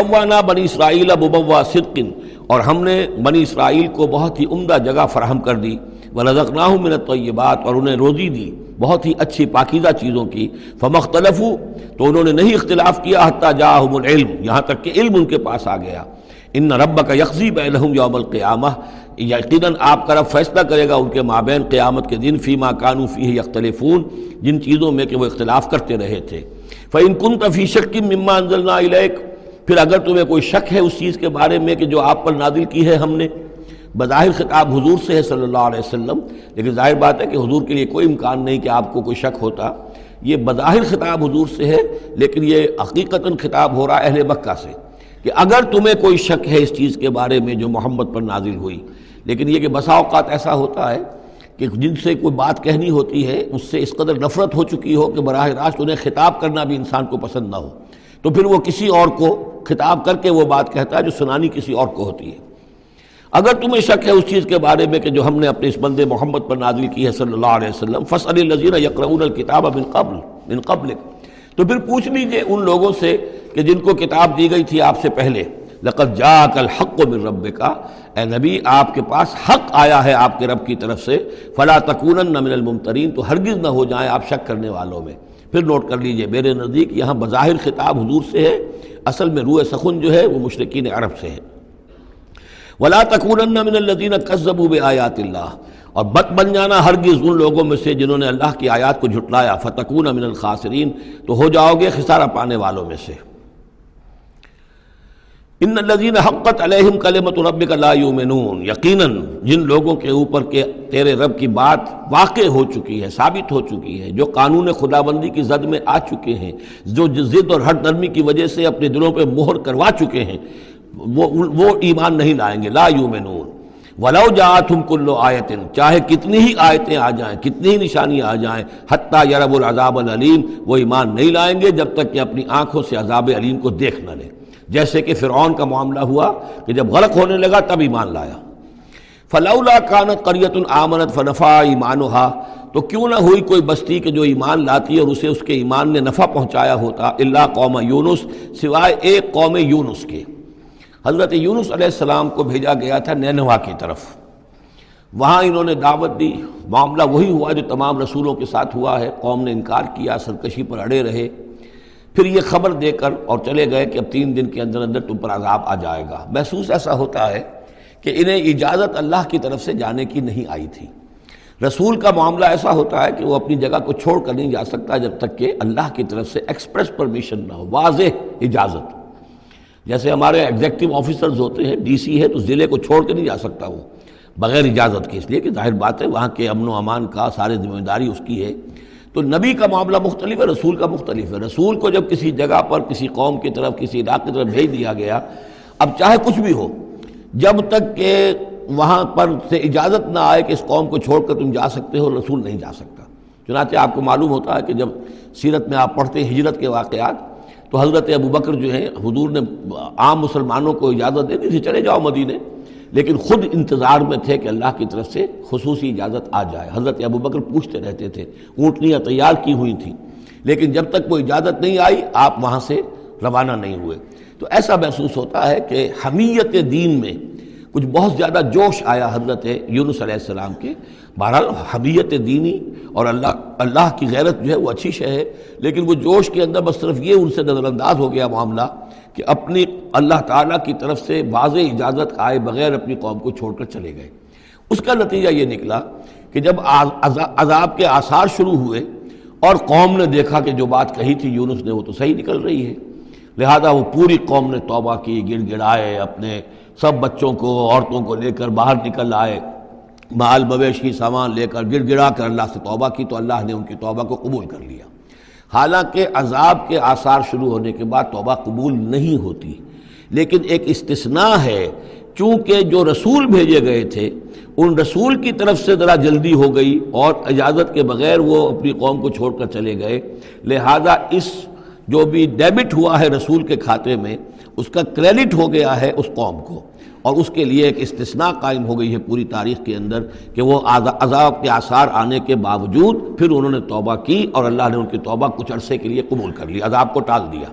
وَبَوَّأْنَا بَنِي إِسْرَائِيلَ مُبَوَّأَ صِدْقٍ اور ہم نے بنی اسرائیل کو بہت ہی عمدہ جگہ فراہم کر دی، وَرَزَقْنَاهُم مِّنَ الطَّيِّبَاتِ اور انہیں روزی دی بہت ہی اچھی پاکیزہ چیزوں کی، فَمَا اخْتَلَفُوا تو انہوں نے نہیں اختلاف کیا، حتیٰ جاءہم العلم یہاں تک کہ علم ان کے پاس آ گیا۔ ان ربک یقضی بینہم یوم القیامہ یقیناً آپ کا رب فیصلہ کرے گا ان کے مابین قیامت کے دن، فیما کانوا فیہ یختلفون جن چیزوں میں کہ وہ اختلاف کرتے رہے تھے۔ فإن كنت فی شک مما انزلنا الیک پھر اگر تمہیں کوئی شک ہے اس چیز کے بارے میں کہ جو آپ پر نازل کی ہے ہم نے، بظاہر خطاب حضور سے ہے صلی اللہ علیہ وسلم، لیکن ظاہر بات ہے کہ حضور کے لیے کوئی امکان نہیں کہ آپ کو کوئی شک ہوتا، یہ بظاہر خطاب حضور سے ہے لیکن یہ حقیقتاً خطاب ہو رہا ہے اہل مکہ سے کہ اگر تمہیں کوئی شک ہے اس چیز کے بارے میں جو محمد پر نازل ہوئی، لیکن یہ کہ بسا اوقات ایسا ہوتا ہے کہ جن سے کوئی بات کہنی ہوتی ہے اس سے اس قدر نفرت ہو چکی ہو کہ براہ راست انہیں خطاب کرنا بھی انسان کو پسند نہ ہو، تو پھر وہ کسی اور کو خطاب کر کے وہ بات کہتا ہے جو سنانی کسی اور کو ہوتی ہے۔ اگر تمہیں شک ہے اس چیز کے بارے میں کہ جو ہم نے اپنے اس بندے محمد پر نازل کی ہے صلی اللہ علیہ وسلم، فاسأل الذین یقرؤون الکتاب من قبلک تو پھر پوچھ لیجئے ان لوگوں سے کہ جن کو کتاب دی گئی تھی آپ سے پہلے، لقد جاءک الحق من ربک اے نبی آپ کے پاس حق آیا ہے آپ کے رب کی طرف سے، فلا تکونن من الممترین تو ہرگز نہ ہو جائیں آپ شک کرنے والوں میں۔ پھر نوٹ کر لیجئے میرے نزدیک یہاں بظاہر خطاب حضور سے ہے، اصل میں روح سخن جو ہے وہ مشرکین عرب سے ہے۔ وَلَا تَكُونَنَّ مِنَ الَّذِينَ كَذَّبُوا بِآيَاتِ اللَّهِ اور بد بن جانا ہرگز ان لوگوں میں سے جنہوں نے اللہ کی آیات کو جھٹلایا، فَتَكُونَ مِنَ الْخَاسِرِينَ تو ہو جاؤ گے خسارہ پانے والوں میں سے۔ ان الذین حقت علیہم کلمۃ ربک لا یؤمنون یقیناً جن لوگوں کے اوپر کہ تیرے رب کی بات واقع ہو چکی ہے، ثابت ہو چکی ہے، جو قانون خداوندی کی زد میں آ چکے ہیں، جو ضد اور ہٹ نرمی کی وجہ سے اپنے دلوں پہ مہر کروا چکے ہیں، وہ ایمان نہیں لائیں گے۔ لا یؤمنون ولو جاءتہم کل آیۃ چاہے کتنی ہی آیتیں آ جائیں، کتنی ہی نشانیاں آ جائیں، حتیٰ یروا العذاب العلیم وہ ایمان نہیں لائیں گے جب تک کہ اپنی آنکھوں سے عذاب علیم کو دیکھ نہ لیں، جیسے کہ فرعون کا معاملہ ہوا کہ جب غرق ہونے لگا تب ایمان لایا۔ فلولا کانت قریۃ آمنت فنفعها ایمانها تو کیوں نہ ہوئی کوئی بستی کہ جو ایمان لاتی اور اسے اس کے ایمان نے نفع پہنچایا ہوتا، الا قوم یونس سوائے ایک قوم یونس کے۔ حضرت یونس علیہ السلام کو بھیجا گیا تھا نینوا کی طرف، وہاں انہوں نے دعوت دی، معاملہ وہی ہوا جو تمام رسولوں کے ساتھ ہوا ہے، قوم نے انکار کیا، سرکشی پر اڑے رہے، پھر یہ خبر دے کر اور چلے گئے کہ اب 3 دن کے اندر اندر تم پر عذاب آ جائے گا۔ محسوس ایسا ہوتا ہے کہ انہیں اجازت اللہ کی طرف سے جانے کی نہیں آئی تھی۔ رسول کا معاملہ ایسا ہوتا ہے کہ وہ اپنی جگہ کو چھوڑ کر نہیں جا سکتا جب تک کہ اللہ کی طرف سے ایکسپریس پرمیشن نہ ہو، واضح اجازت۔ جیسے ہمارے ایگزیکٹو آفیسرز ہوتے ہیں، ڈی سی ہے تو ضلع کو چھوڑ کے نہیں جا سکتا وہ بغیر اجازت کے، اس لیے کہ ظاہر بات ہے وہاں کے امن و امان کا سارے ذمہ داری اس کی ہے۔ تو نبی کا معاملہ مختلف ہے، رسول کا مختلف ہے۔ رسول کو جب کسی جگہ پر کسی قوم کی طرف کسی علاقے کی طرف بھیج دیا گیا، اب چاہے کچھ بھی ہو، جب تک کہ وہاں پر سے اجازت نہ آئے کہ اس قوم کو چھوڑ کر تم جا سکتے ہو، رسول نہیں جا سکتا۔ چنانچہ آپ کو معلوم ہوتا ہے کہ جب سیرت میں آپ پڑھتے ہیں ہجرت کے واقعات تو حضرت ابوبکر جو ہیں حضور نے عام مسلمانوں کو اجازت دے دی تھی چلے جاؤ مدینے، لیکن خود انتظار میں تھے کہ اللہ کی طرف سے خصوصی اجازت آ جائے۔ حضرت ابوبکر پوچھتے رہتے تھے، اونٹنیاں تیار کی ہوئی تھیں، لیکن جب تک وہ اجازت نہیں آئی آپ وہاں سے روانہ نہیں ہوئے۔ تو ایسا محسوس ہوتا ہے کہ حمیت دین میں کچھ بہت زیادہ جوش آیا حضرت یونس علیہ السلام کے۔ بہرحال حمیت دینی اور اللہ کی غیرت جو ہے وہ اچھی شے ہے، لیکن وہ جوش کے اندر بس صرف یہ ان سے نظر انداز ہو گیا معاملہ کہ اپنی اللہ تعالیٰ کی طرف سے واضح اجازت آئے بغیر اپنی قوم کو چھوڑ کر چلے گئے۔ اس کا نتیجہ یہ نکلا کہ جب عذاب کے آثار شروع ہوئے اور قوم نے دیکھا کہ جو بات کہی تھی یونس نے وہ تو صحیح نکل رہی ہے، لہذا وہ پوری قوم نے توبہ کی، گڑ گڑائے، اپنے سب بچوں کو عورتوں کو لے کر باہر نکل آئے، مال مویشی سامان لے کر گڑ گڑا کر اللہ سے توبہ کی، تو اللہ نے ان کی توبہ کو قبول کر لیا۔ حالانکہ عذاب کے آثار شروع ہونے کے بعد توبہ قبول نہیں ہوتی، لیکن ایک استثناء ہے، چونکہ جو رسول بھیجے گئے تھے ان رسول کی طرف سے ذرا جلدی ہو گئی اور اجازت کے بغیر وہ اپنی قوم کو چھوڑ کر چلے گئے، لہذا اس جو بھی ڈیبٹ ہوا ہے رسول کے کھاتے میں اس کا کریڈٹ ہو گیا ہے اس قوم کو، اور اس کے لیے ایک استثناء قائم ہو گئی ہے پوری تاریخ کے اندر کہ وہ عذاب کے آثار آنے کے باوجود پھر انہوں نے توبہ کی اور اللہ نے ان کی توبہ کچھ عرصے کے لیے قبول کر لی، عذاب کو ٹال دیا۔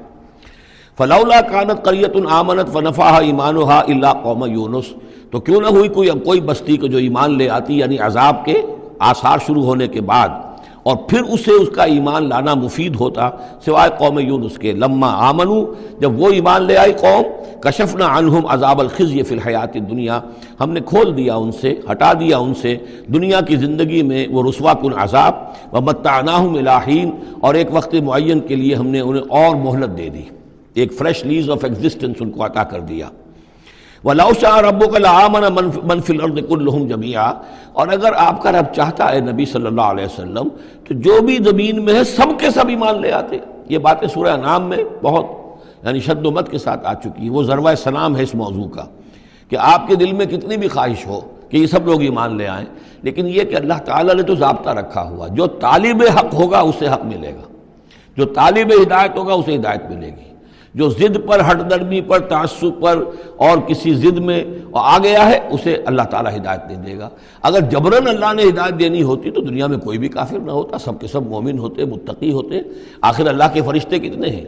فلولا کانت قریۃ آمنت فنفعها ایمانها الا قوم یونس، تو کیوں نہ ہوئی کوئی بستی کو جو ایمان لے آتی، یعنی عذاب کے آثار شروع ہونے کے بعد، اور پھر اسے اس کا ایمان لانا مفید ہوتا، سوائے قوم یونس کے۔ لما آمنو، جب وہ ایمان لے آئی قوم، کشفنا عنہم عذاب الخزي فی الحیات الدنیا، ہم نے کھول دیا ان سے، ہٹا دیا ان سے دنیا کی زندگی میں وہ رسوا کن عذاب، ومتعناہم الی حین، اور ایک وقت معین کے لیے ہم نے انہیں اور مہلت دے دی، ایک فریش لیز آف ایگزسٹنس ان کو عطا کر دیا۔ وَلَوْ شَاءَ رَبُّكَ لَآمَنَ مَنْ فِي الْأَرْضِ كُلُّهُمْ جَمِيعًا، اور اگر آپ کا رب چاہتا ہے نبی صلی اللہ علیہ وسلم، تو جو بھی زمین میں ہے سب کے سب ایمان لے آتے۔ یہ باتیں سورہ انعام میں بہت یعنی شد و مت کے ساتھ آ چکی ہے، وہ ذروہ سلام ہے اس موضوع کا، کہ آپ کے دل میں کتنی بھی خواہش ہو کہ یہ سب لوگ ایمان لے آئیں، لیکن یہ کہ اللہ تعالیٰ نے تو ضابطہ رکھا ہوا، جو طالب حق ہوگا اسے حق ملے گا، جو طالب ہدایت ہوگا اسے ہدایت ملے گی، جو ضد پر، ہٹ درمی پر، تعصب پر اور کسی ضد میں آ گیا ہے اسے اللہ تعالیٰ ہدایت نہیں دے گا۔ اگر جبراً اللہ نے ہدایت دینی ہوتی تو دنیا میں کوئی بھی کافر نہ ہوتا، سب کے سب مومن ہوتے، متقی ہوتے۔ آخر اللہ کے فرشتے کتنے ہیں؟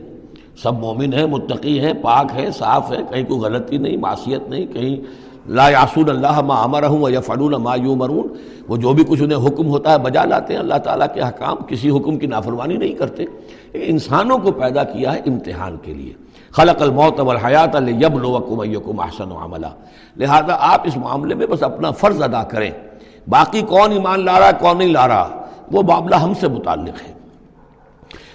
سب مومن ہیں، متقی ہیں، پاک ہیں، صاف ہیں، کہیں کوئی غلطی نہیں، معصیت نہیں، کہیں لا یعصون اللہ ما امرہم ویفعلون ما یؤمرون، وہ جو بھی کچھ انہیں حکم ہوتا ہے بجا لاتے ہیں اللہ تعالیٰ کے احکام، کسی حکم کی نافرمانی نہیں کرتے۔ انسانوں کو پیدا کیا ہے امتحان کے لیے، خلق الموت والحیات لیبلوکم ایکم احسن عملا، لہذا آپ اس معاملے میں بس اپنا فرض ادا کریں، باقی کون ایمان لا رہا ہے کون نہیں لا رہا وہ معاملہ ہم سے متعلق ہے۔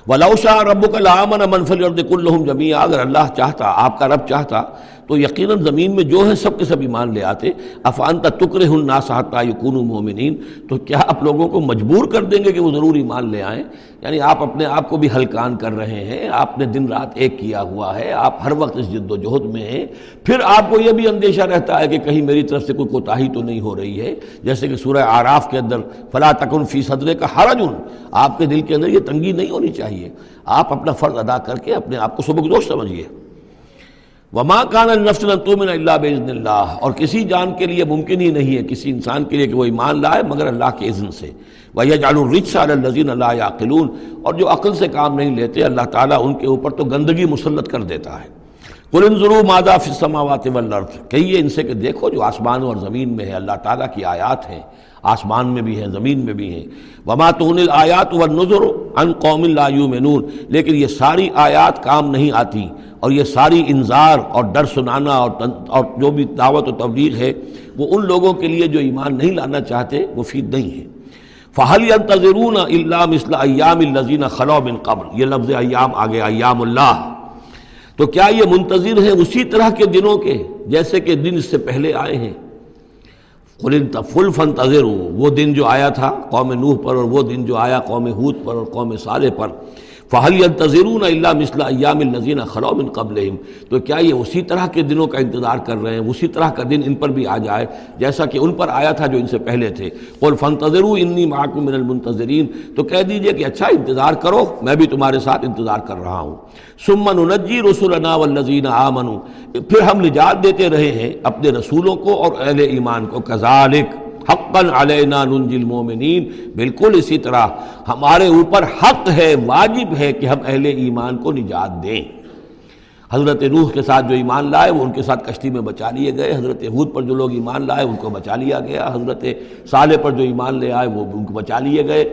وَلَوْ شَاءَ رَبُّكَ لَآمَنَ مَنْ فِي الْأَرْضِ كُلُّهُمْ جَمِيعًا، اگر اللہ چاہتا، آپ کا رب چاہتا تو یقیناً زمین میں جو ہے سب کے سب ایمان لے آتے۔ أَفَأَنْتَ تُكْرِهُ النَّاسَ حَتَّى يَكُونُوا مُؤْمِنِينَ، تو کیا آپ لوگوں کو مجبور کر دیں گے کہ وہ ضرور ایمان لے آئیں؟ یعنی آپ اپنے آپ کو بھی ہلکان کر رہے ہیں، آپ نے دن رات ایک کیا ہوا ہے، آپ ہر وقت اس جد و جہد میں ہیں، پھر آپ کو یہ بھی اندیشہ رہتا ہے کہ کہیں میری طرف سے کوئی کوتاہی تو نہیں ہو رہی ہے، جیسے کہ سورہ اعراف کے اندر فَلَا تَكُنْ فِي صَدْرِكَ حَرَجٌ، آپ کے دل کے اندر یہ تنگی نہیں ہونی چاہیے، آپ اپنا فرض ادا کر کے اپنے آپ کو سبکدوش سمجھیے۔ وَمَا كَانَ لِنَفْسٍ أَن تُؤْمِنَ إِلَّا بِإِذْنِ اللَّهِ، اور کسی جان کے لیے ممکن ہی نہیں ہے، کسی انسان کے لیے کہ وہ ایمان لائے مگر اللہ کے اذن سے۔ وَيَجْعَلُ الرِّجْسَ عَلَى الَّذِينَ لَا يَعْقِلُونَ، اور جو عقل سے کام نہیں لیتے اللہ تعالیٰ ان کے اوپر تو گندگی مسلط کر دیتا ہے۔ قُلِ انظُرُوا مَاذَا فِي السَّمَاوَاتِ وَالْأَرْضِ، کہیے ان سے کہ دیکھو جو آسمان اور زمین میں ہے اللہ تعالیٰ کی آیات ہیں، آسمان میں بھی ہیں زمین میں بھی ہیں۔ وَمَا تُغْنِي الْآيَاتُ وَالنُّذُرُ عَنْ قَوْمٍ لَا يُؤْمِنُونَ، لیکن یہ ساری آیات کام نہیں آتی، اور یہ ساری انذار اور ڈر سنانا اور جو بھی دعوت و تبلیغ ہے وہ ان لوگوں کے لیے جو ایمان نہیں لانا چاہتے مفید نہیں ہے۔ فَهَلْ يَنْتَظِرُونَ إِلَّا مِثْلَ أَيَّامِ الَّذِينَ خَلَوْا مِنْ قَبْلُ، یہ لفظ ایام آگے ایام اللہ، تو کیا یہ منتظر ہیں اسی طرح کے دنوں کے جیسے کہ دن اس سے پہلے آئے ہیں؟ قُلْ فَانْتَظِرُوا، وہ دن جو آیا تھا قوم نوح پر، اور وہ دن جو آیا قوم ہود پر اور قوم صالح پر، فَهَلْ يَنْتَظِرُونَ إِلَّا مِثْلَ أَيَّامِ الَّذِينَ خَلَوْا مِنْ قَبْلِهِمْ، تو کیا یہ اسی طرح کے دنوں کا انتظار کر رہے ہیں، اسی طرح کا دن ان پر بھی آ جائے جیسا کہ ان پر آیا تھا جو ان سے پہلے تھے؟ قُلْ فَانْتَظِرُوا إِنِّي مَعَكُم مِّنَ الْمُنتَظِرِينَ، تو کہہ دیجئے کہ اچھا انتظار کرو، میں بھی تمہارے ساتھ انتظار کر رہا ہوں۔ ثُمَّ نُنَجِّي رُسُلَنَا وَالَّذِينَ آمَنُوا، پھر ہم نجات دیتے رہے ہیں اپنے رسولوں کو اور اہل ایمان کو۔ كَذَلِكَ حقاً علینا ننجی المومنین، بالکل اسی طرح ہمارے اوپر حق ہے، واجب ہے کہ ہم اہل ایمان کو نجات دیں۔ حضرت نوح کے ساتھ جو ایمان لائے وہ ان کے ساتھ کشتی میں بچا لیے گئے، حضرت ہود پر جو لوگ ایمان لائے ان کو بچا لیا گیا، حضرت صالح پر جو ایمان لے آئے وہ ان کو بچا لیے گئے،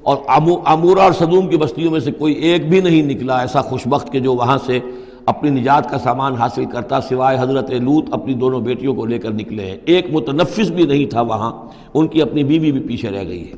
اور عمورہ اور صدوم کی بستیوں میں سے کوئی ایک بھی نہیں نکلا ایسا خوشبخت کہ جو وہاں سے اپنی نجات کا سامان حاصل کرتا، سوائے حضرت لوط اپنی دونوں بیٹیوں کو لے کر نکلے ہیں، ایک متنفس بھی نہیں تھا وہاں، ان کی اپنی بیوی بھی پیچھے رہ گئی ہے۔